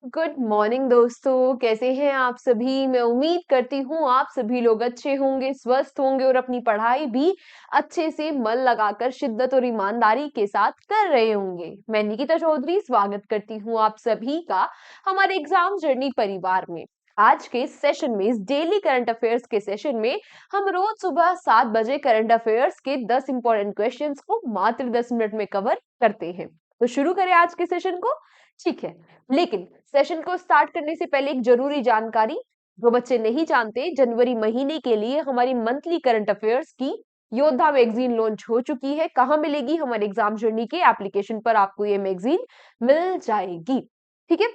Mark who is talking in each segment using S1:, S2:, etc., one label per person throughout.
S1: Good morning दोस्तों, कैसे हैं आप सभी। मैं उम्मीद करती हूँ आप सभी लोग अच्छे होंगे, स्वस्थ होंगे और अपनी पढ़ाई भी अच्छे से मन लगाकर शिद्दत और ईमानदारी के साथ कर रहे होंगे। मैं निकिता चौधरी स्वागत करती हूँ आप सभी का हमारे एग्जाम जर्नी परिवार में। आज के सेशन में, इस डेली करंट अफेयर्स के सेशन में, हम रोज सुबह 7 बजे करंट अफेयर्स के 10 इंपॉर्टेंट क्वेश्चंस को मात्र 10 मिनट में कवर करते हैं। तो शुरू करें आज के सेशन को। ठीक है, लेकिन सेशन को स्टार्ट करने से पहले एक जरूरी जानकारी। जो बच्चे नहीं जानते, जनवरी महीने के लिए हमारी मंथली करंट अफेयर्स की योद्धा मैगजीन लॉन्च हो चुकी है। कहाँ मिलेगी? हमारे एग्जाम जर्नी के एप्लीकेशन पर आपको ये मैगजीन मिल जाएगी। ठीक है,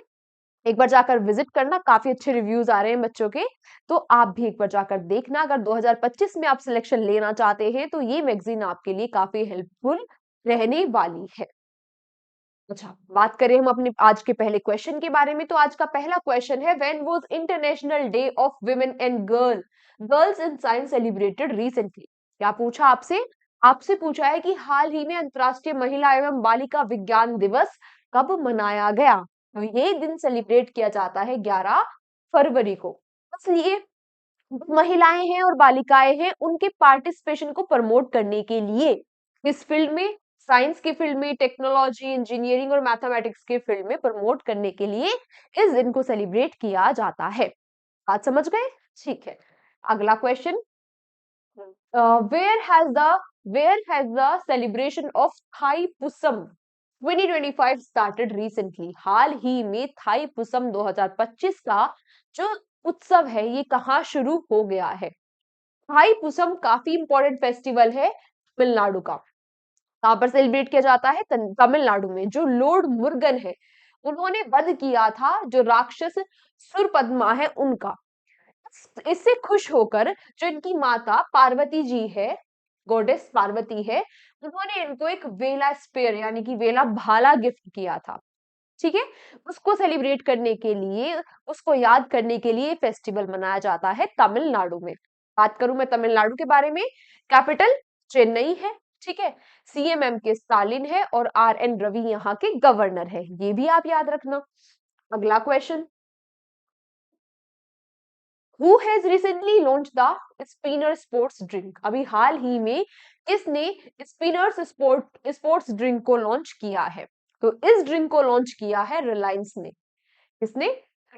S1: एक बार जाकर विजिट करना, काफी अच्छे रिव्यूज आ रहे हैं बच्चों के। तो आप भी एक बार जाकर देखना। अगर 2025 में आप सिलेक्शन लेना चाहते हैं तो ये मैगजीन आपके लिए काफी हेल्पफुल रहने वाली है। अच्छा, बात करें हम अपने आज के पहले क्वेश्चन के बारे में, तो आज का पहला क्वेश्चन है, when was international day of women and girls in science celebrated recently. क्या पूछा आपसे? आपसे पूछा है कि हाल ही में अंतर्राष्ट्रीय महिला एवं बालिका विज्ञान दिवस कब मनाया गया। तो ये दिन सेलिब्रेट किया जाता है 11 फरवरी को। इसलिए जो महिलाएं हैं और बालिकाएं हैं, उनके पार्टिसिपेशन को प्रमोट करने के लिए इस फील्ड में, साइंस की फील्ड में, टेक्नोलॉजी, इंजीनियरिंग और मैथमेटिक्स के फील्ड में प्रमोट करने के लिए इस दिन को सेलिब्रेट किया जाता है। बात समझ गए? ठीक है, अगला question. Where has the where has the celebration of Thaipusam 2025 started recently. हाल ही में थाईपुसम 2025 का जो उत्सव है, ये कहाँ शुरू हो गया है? थाईपुसम काफी इंपॉर्टेंट फेस्टिवल है तमिलनाडु का। कहाँ पर सेलिब्रेट किया जाता है? तमिलनाडु में। जो लॉर्ड मुर्गन है, उन्होंने वध किया था जो राक्षस सुरपद्मा है उनका। इससे खुश होकर जो इनकी माता पार्वती जी है, गॉडेस पार्वती है, उन्होंने इनको एक वेला स्पेयर यानी कि वेला भाला गिफ्ट किया था। ठीक है, उसको सेलिब्रेट करने के लिए, उसको याद करने के लिए फेस्टिवल मनाया जाता है तमिलनाडु में। बात करूं मैं तमिलनाडु के बारे में, कैपिटल चेन्नई है। ठीक है, सीएम एम के स्टालिन है और आर एन रवि यहाँ के गवर्नर है। ये भी आप याद रखना। अगला question, who has recently launch the spinner sports drink. अभी हाल ही में किसने स्पिनर्स स्पोर्ट्स ड्रिंक को लॉन्च किया है? तो इस ड्रिंक को लॉन्च किया है रिलायंस ने। किसने?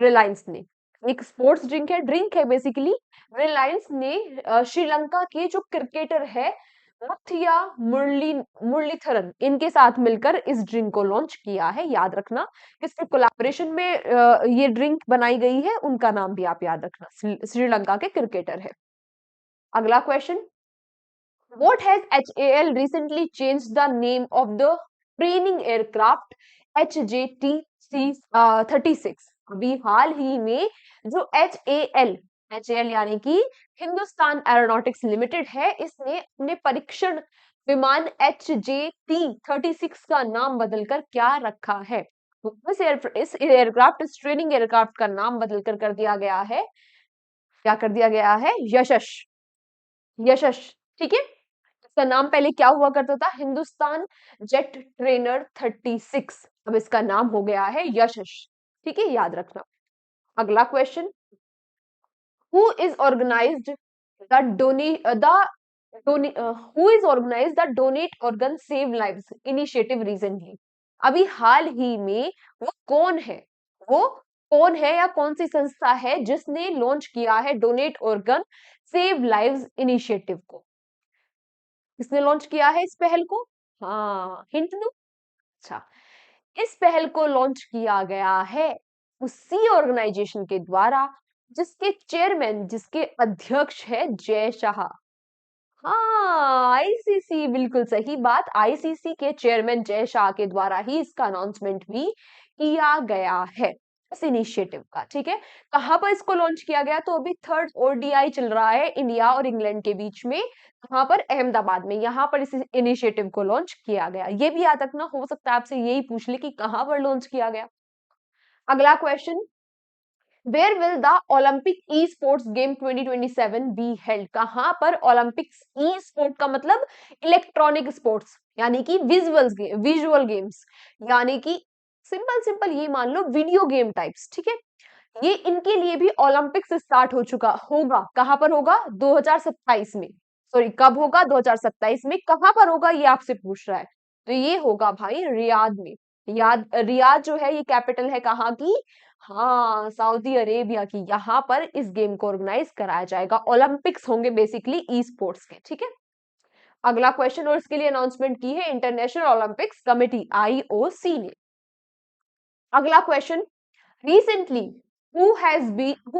S1: रिलायंस ने। एक स्पोर्ट्स ड्रिंक है बेसिकली। रिलायंस ने श्रीलंका के जो क्रिकेटर है मुथिया मुरलीधरन, इनके साथ मिलकर इस ड्रिंक को लॉन्च किया है। याद रखना, किसके कोलैबोरेशन में ये ड्रिंक बनाई गई है, उनका नाम भी आप याद रखना। श्रीलंका के क्रिकेटर है। अगला question, what has HAL recently changed the name of the training aircraft HJT-36। अभी हाल ही में जो HAL यानी कि हिंदुस्तान एरोनॉटिक्स लिमिटेड है, इसने अपने परीक्षण विमान HJT-36 का नाम बदलकर क्या रखा है? तो इस एयरक्राफ्ट, इस ट्रेनिंग एयरक्राफ्ट का नाम बदलकर कर दिया गया है, क्या कर दिया गया है? यशस। यशस। ठीक है, इसका नाम पहले क्या हुआ करता था? Hindustan jet trainer 36। अब इसका नाम हो गया है यशस। ठीक है, याद रखना। अगला question, who is organized the who is organize the donate organ save lives initiative recently. अभी हाल ही में वो कौन है? वो कौन है या कौन सी संस्था है जिसने लॉन्च किया है donate organ save lives initiative को? किसने लॉन्च किया है इस पहल को? हाँ, हिंट दूं? अच्छा, इस पहल को लॉन्च किया गया है उसी ऑर्गेनाइजेशन के द्वारा जिसके चेयरमैन, जिसके अध्यक्ष है जय शाह। हाँ, आईसीसी, बिल्कुल सही बात। आईसीसी के चेयरमैन जय शाह के द्वारा ही इसका अनाउंसमेंट भी किया गया है, इस इनिशिएटिव का। ठीक है, कहां पर इसको लॉन्च किया गया? तो अभी थर्ड ओडीआई चल रहा है इंडिया और इंग्लैंड के बीच में। कहां पर? अहमदाबाद में। यहाँ पर इस इनिशिएटिव को लॉन्च किया गया। ये भी याद रखना, हो सकता है आपसे यही पूछ ले कि कहां पर लॉन्च किया गया। अगला question, where will the Olympic e sports game 2027 be held. कहां पर ओलंपिक्स ई स्पोर्ट का मतलब इलेक्ट्रॉनिक स्पोर्ट्स यानी कि विजुअल गेम्स, यानी कि सिंपल सिंपल ये मान लो वीडियो गेम टाइप्स, ठीक है। ये इनके लिए भी ओलंपिक्स स्टार्ट हो चुका होगा, कहां पर होगा 2027 में, सॉरी कब होगा 2027 में, कहां पर होगा ये आपसे पूछ रहा है। तो ये होगा भाई रियाद में। याद रियाद जो है ये कैपिटल है कहाँ की, हाँ सऊदी अरेबिया की। यहाँ पर इस गेम को ऑर्गेनाइज कराया जाएगा, ओलंपिक्स होंगे बेसिकली ई स्पोर्ट्स के, ठीक है। अगला क्वेश्चन, और इसके लिए अनाउंसमेंट की है इंटरनेशनल ओलंपिक्स कमेटी आईओसी ने। अगला question, recently who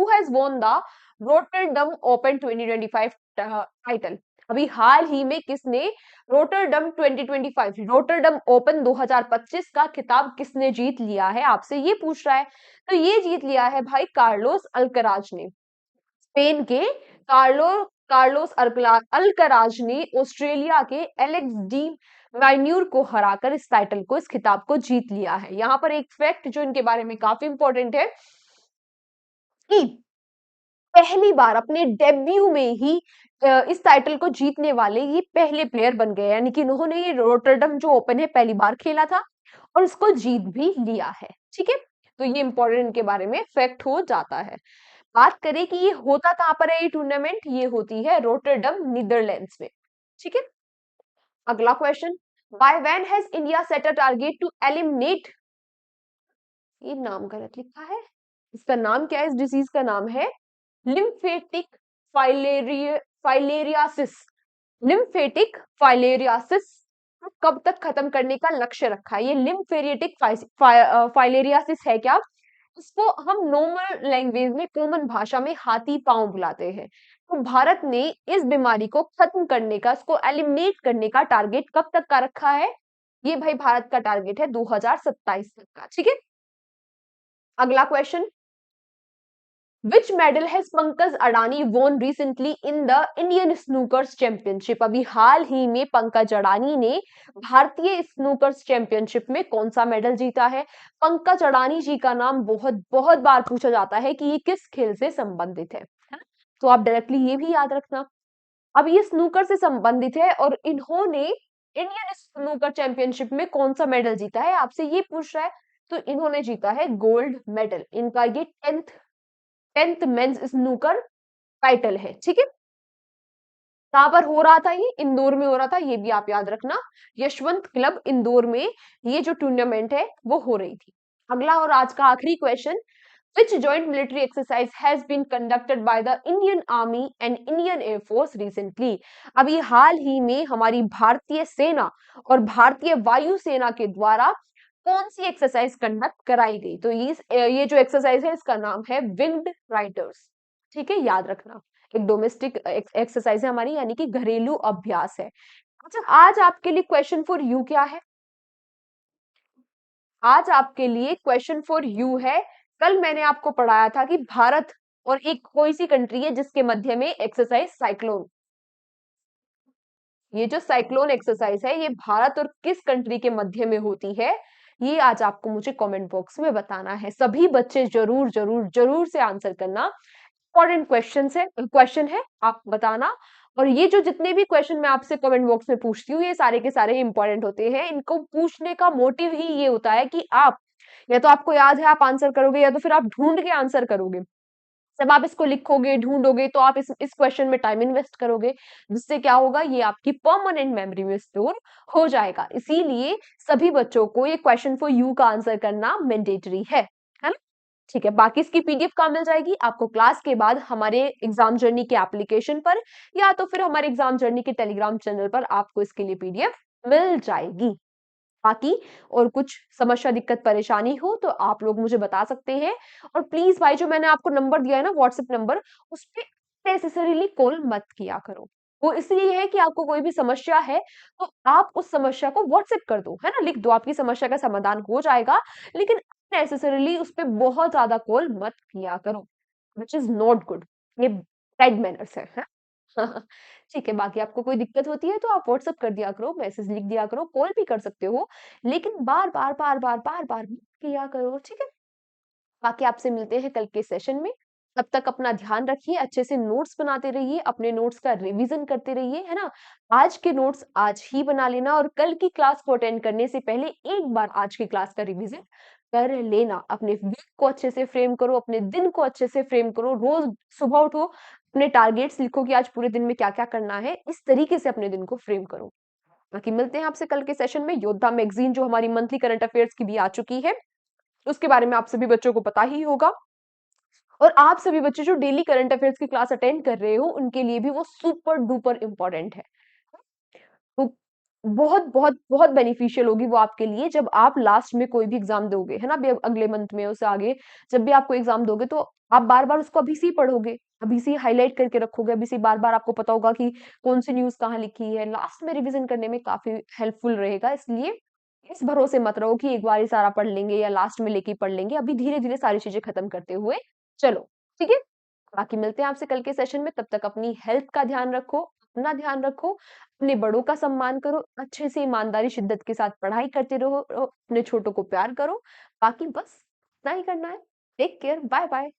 S1: has won the Rotterdam Open 2025 title। अभी हाल ही में किसने रोटरडम 2025 रोटरडम ओपन 2025 का खिताब किसने जीत लिया है, आपसे ये पूछ रहा है। तो ये जीत लिया है भाई कार्लोस अल्कराज ने। स्पेन के कार्लो कार्लोस अल्कराज ने ऑस्ट्रेलिया के एलेक्स डी माइन्यूर को हराकर इस टाइटल को, इस खिताब को जीत लिया है। यहाँ पर एक फैक्ट जो इनके बारे में काफी इंपॉर्टेंट है कि पहली बार अपने डेब्यू में ही इस टाइटल को जीतने वाले ये पहले प्लेयर बन गए, यानी कि उन्होंने ये रोटरडम जो ओपन है पहली बार खेला था और इसको जीत भी लिया है, ठीक है। तो ये इंपॉर्टेंट इनके बारे में फैक्ट हो जाता है। बात करें कि ये होता कहां पर है, ये टूर्नामेंट ये होती है रोटरडम नीदरलैंड्स में, ठीक है। अगला question, by when has India set a target to eliminate, ये नाम गलत लिखा है, इसका नाम क्या है, इस डिजीज का नाम है लिम्फेटिक फाइलेरियासिस। लिम्फेटिक फाइलेरियासिस कब तक खत्म करने का लक्ष्य रखा है। ये लिम्फेटिक फाइलेरियासिस है क्या, इसको हम नॉर्मल लैंग्वेज में कॉमन भाषा में हाथी पांव बुलाते हैं। तो भारत ने इस बीमारी को खत्म करने का, इसको एलिमिनेट करने का टारगेट कब तक का रखा है, ये भाई भारत का टारगेट है 2027 तक का, ठीक है। अगला question, Which medal has Pankaj Adani won recently in the Indian Snookers Championship। अभी हाल ही में पंकज अडानी ने भारतीय स्नूकर्स चैंपियनशिप में कौन सा मेडल जीता है। पंकज अडानी जी का नाम बहुत बहुत बार पूछा जाता है कि ये किस खेल से संबंधित है, तो आप डायरेक्टली ये भी याद रखना। अब ये स्नूकर से संबंधित है और इन्होंने इंडियन स्नूकर चैंपियनशिप में कौन सा मेडल जीता है, आपसे ये पूछ रहा है। तो इन्होंने जीता है गोल्ड मेडल, इनका ये 10th मेंस स्नूकर टाइटल है, ठीक है। कहां पर हो रहा था, ये इंदौर में हो रहा था, ये भी आप याद रखना, यशवंत क्लब इंदौर में ये जो टूर्नामेंट है वो हो रही थी। अगला और आज का आखिरी question, which joint military exercise has been conducted by the Indian Army and Indian Air Force recently। अभी हाल ही में हमारी भारतीय सेना और भारतीय वायु सेना के द्वारा कौन सी एक्सरसाइज कंडक्ट कराई गई। तो ये जो एक्सरसाइज है इसका नाम है विंग्ड राइडर्स, ठीक है, याद रखना। एक डोमेस्टिक एक्सरसाइज है हमारी, यानी कि घरेलू अभ्यास है। अच्छा, आज आपके लिए क्वेश्चन फॉर यू क्या है, आज आपके लिए क्वेश्चन फॉर यू है, कल मैंने आपको पढ़ाया था कि भारत और एक कोई सी कंट्री है जिसके मध्य में एक्सरसाइज साइक्लोन, ये जो साइक्लोन एक्सरसाइज है ये भारत और किस कंट्री के मध्य में होती है, ये आज आपको मुझे कमेंट बॉक्स में बताना है। सभी बच्चे जरूर जरूर जरूर से आंसर करना, इंपॉर्टेंट क्वेश्चन है, आप बताना। और ये जो जितने भी क्वेश्चन मैं आपसे कमेंट बॉक्स में पूछती हूँ ये सारे के सारे इंपॉर्टेंट होते हैं। इनको पूछने का मोटिव ही ये होता है कि आप, या तो आपको याद है आप आंसर करोगे, या तो फिर आप ढूंढ के आंसर करोगे। जब आप इसको लिखोगे ढूंढोगे तो आप इस क्वेश्चन में टाइम इन्वेस्ट करोगे, जिससे क्या होगा, ये आपकी परमानेंट मेमोरी में स्टोर हो जाएगा। इसीलिए सभी बच्चों को ये क्वेश्चन फॉर यू का आंसर करना मैंडेटरी है ना। ठीक है, बाकी इसकी पीडीएफ कहाँ मिल जाएगी आपको, क्लास के बाद हमारे एग्जाम जर्नी के एप्लीकेशन पर, या तो फिर हमारे एग्जाम जर्नी के टेलीग्राम चैनल पर आपको इसके लिए पीडीएफ मिल जाएगी। बाकी और कुछ समस्या दिक्कत परेशानी हो तो आप लोग मुझे बता सकते हैं। और प्लीज भाई जो मैंने आपको नंबर दिया है ना व्हाट्सएप नंबर, उस पर नेसेसरीली कॉल मत किया करो। वो इसलिए है कि आपको कोई भी समस्या है तो आप उस समस्या को व्हाट्सएप कर दो, है ना, लिख दो, आपकी समस्या का समाधान हो जाएगा। लेकिन नेसेसरीली उस पर बहुत ज्यादा कॉल मत किया करो, विच इज नॉट गुड, ये बैड मैनर्स है। ठीक है, बाकी आपको कोई दिक्कत होती है तो आप व्हाट्सएप कर दिया करो, मैसेज लिख दिया करो, कॉल भी कर सकते हो, लेकिन बार बार बार बार बार बार मत किया करो, ठीक है। बाकी आपसे मिलते हैं कल के सेशन में। तब तक अपना ध्यान रखिए, अच्छे से नोट्स बनाते रहिए, अपने नोट्स का रिवीजन करते रहिए, है ना? आज के नोट्स आज ही बना लेना और कल की क्लास को अटेंड करने से पहले एक बार आज की क्लास का रिवीजन कर लेना। अपने वीक को अच्छे से फ्रेम करो, अपने दिन को अच्छे से फ्रेम करो, रोज सुबह उठो, अपने टारगेट्स लिखो कि आज पूरे दिन में क्या-क्या करना है, इस तरीके से अपने दिन को फ्रेम करो। बाकी मिलते हैं आपसे कल के सेशन में। योद्धा मैगज़ीन जो हमारी मंथली करंट अफेयर्स की भी आ चुकी है, उसके बारे में आप सभी बच्चों को पता ही होगा। और आप सभी बच्चे जो डेली करंट अफेयर्स की क्लास अटेंड कर रहे हो, उनके लिए भी वो सुपर डुपर इम्पोर्टेंट है। तो बहुत, बहुत, बहुत बेनिफिशियल होगी वो आपके लिए जब आप लास्ट में कोई भी एग्ज़ाम दोगे, है ना? अभी अगले मंथ में उससे आगे जब भी आप कोई एग्ज़ाम दोगे तो आप बार-बार उसको अभी से ही पढ़ोगे, अभी से ही हाइलाइट करके रखोगे, अभी से बार-बार आपको पता होगा कि कौन-सी न्यूज़ कहाँ लिखी है, लास्ट में रिवीजन करने में काफ़ी हेल्पफुल रहेगा। इसलिए इस भरोसे मत रहो कि एक बार ही सारा पढ़ लेंगे या लास्ट में लेके ही पढ़ लेंगे, अभी धीरे-धीरे सारी चीज़ें खत्म करते हुए चलो, ठीक है? बाकी मिलते हैं आपसे कल के सेशन में, तब तक अपनी हेल्थ का ध्यान रखो, अपना ध्यान रखो, अपने बड़ों का सम्मान करो, अच्छे से ईमानदारी, शिद्दत के साथ पढ़ाई करते रहो, अपने छोटों को प्यार करो। बाकी बस इतना ही करना है। Take care, bye-bye.